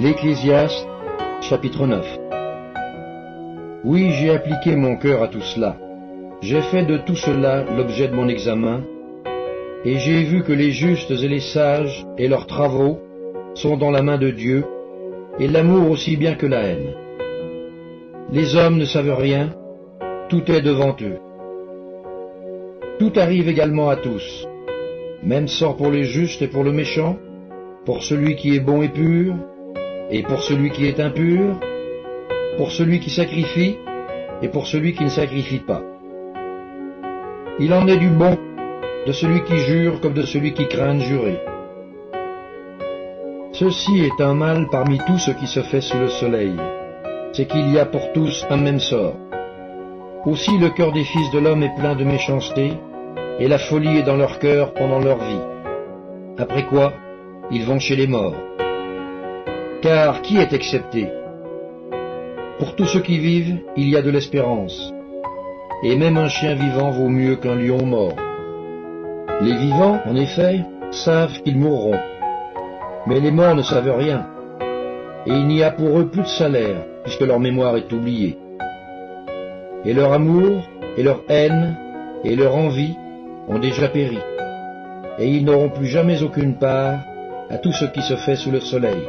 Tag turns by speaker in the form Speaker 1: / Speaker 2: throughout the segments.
Speaker 1: L'Ecclésiaste, chapitre 9. Oui, j'ai appliqué mon cœur à tout cela. J'ai fait de tout cela l'objet de mon examen, et j'ai vu que les justes et les sages et leurs travaux sont dans la main de Dieu, et l'amour aussi bien que la haine. Les hommes ne savent rien, tout est devant eux. Tout arrive également à tous, même sort pour les justes et pour le méchant, pour celui qui est bon et pur, et pour celui qui est impur, pour celui qui sacrifie, et pour celui qui ne sacrifie pas. Il en est du bon, de celui qui jure comme de celui qui craint de jurer. Ceci est un mal parmi tout ce qui se fait sous le soleil, c'est qu'il y a pour tous un même sort. Aussi le cœur des fils de l'homme est plein de méchanceté, et la folie est dans leur cœur pendant leur vie. Après quoi, ils vont chez les morts. Car qui est excepté? Pour tous ceux qui vivent, il y a de l'espérance, et même un chien vivant vaut mieux qu'un lion mort. Les vivants, en effet, savent qu'ils mourront, mais les morts ne savent rien, et il n'y a pour eux plus de salaire, puisque leur mémoire est oubliée. Et leur amour, et leur haine, et leur envie ont déjà péri, et ils n'auront plus jamais aucune part à tout ce qui se fait sous le soleil.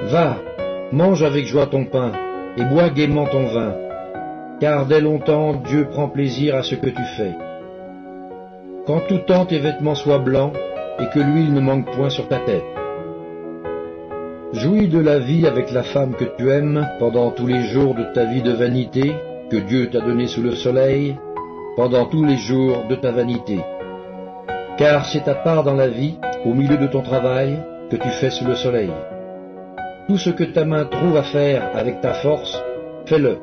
Speaker 1: Va, mange avec joie ton pain, et bois gaiement ton vin, car dès longtemps Dieu prend plaisir à ce que tu fais. Qu'en tout temps tes vêtements soient blancs, et que l'huile ne manque point sur ta tête. Jouis de la vie avec la femme que tu aimes pendant tous les jours de ta vie de vanité, que Dieu t'a donnée sous le soleil, pendant tous les jours de ta vanité. Car c'est ta part dans la vie, au milieu de ton travail, que tu fais sous le soleil. Tout ce que ta main trouve à faire avec ta force, fais-le.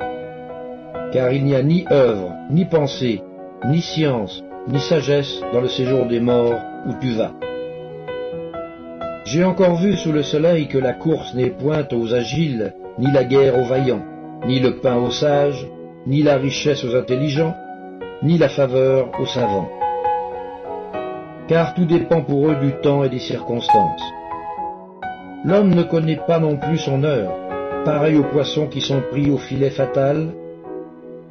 Speaker 1: Car il n'y a ni œuvre, ni pensée, ni science, ni sagesse dans le séjour des morts où tu vas. J'ai encore vu sous le soleil que la course n'est point aux agiles, ni la guerre aux vaillants, ni le pain aux sages, ni la richesse aux intelligents, ni la faveur aux savants. Car tout dépend pour eux du temps et des circonstances. L'homme ne connaît pas non plus son heure, pareil aux poissons qui sont pris au filet fatal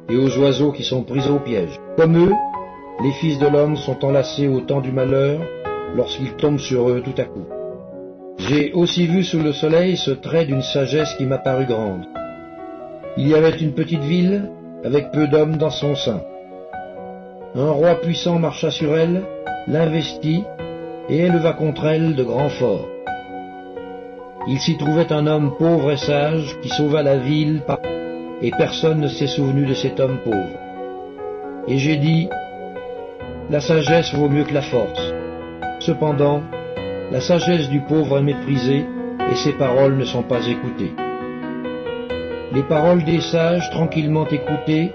Speaker 1: et aux oiseaux qui sont pris au piège. Comme eux, les fils de l'homme sont enlacés au temps du malheur lorsqu'ils tombent sur eux tout à coup. J'ai aussi vu sous le soleil ce trait d'une sagesse qui m'a paru grande. Il y avait une petite ville avec peu d'hommes dans son sein. Un roi puissant marcha sur elle, l'investit et éleva contre elle de grands forts. Il s'y trouvait un homme pauvre et sage qui sauva la ville, et personne ne s'est souvenu de cet homme pauvre. Et j'ai dit, la sagesse vaut mieux que la force. Cependant, la sagesse du pauvre est méprisée, et ses paroles ne sont pas écoutées. Les paroles des sages, tranquillement écoutées,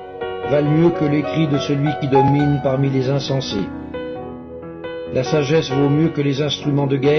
Speaker 1: valent mieux que les cris de celui qui domine parmi les insensés. La sagesse vaut mieux que les instruments de guerre,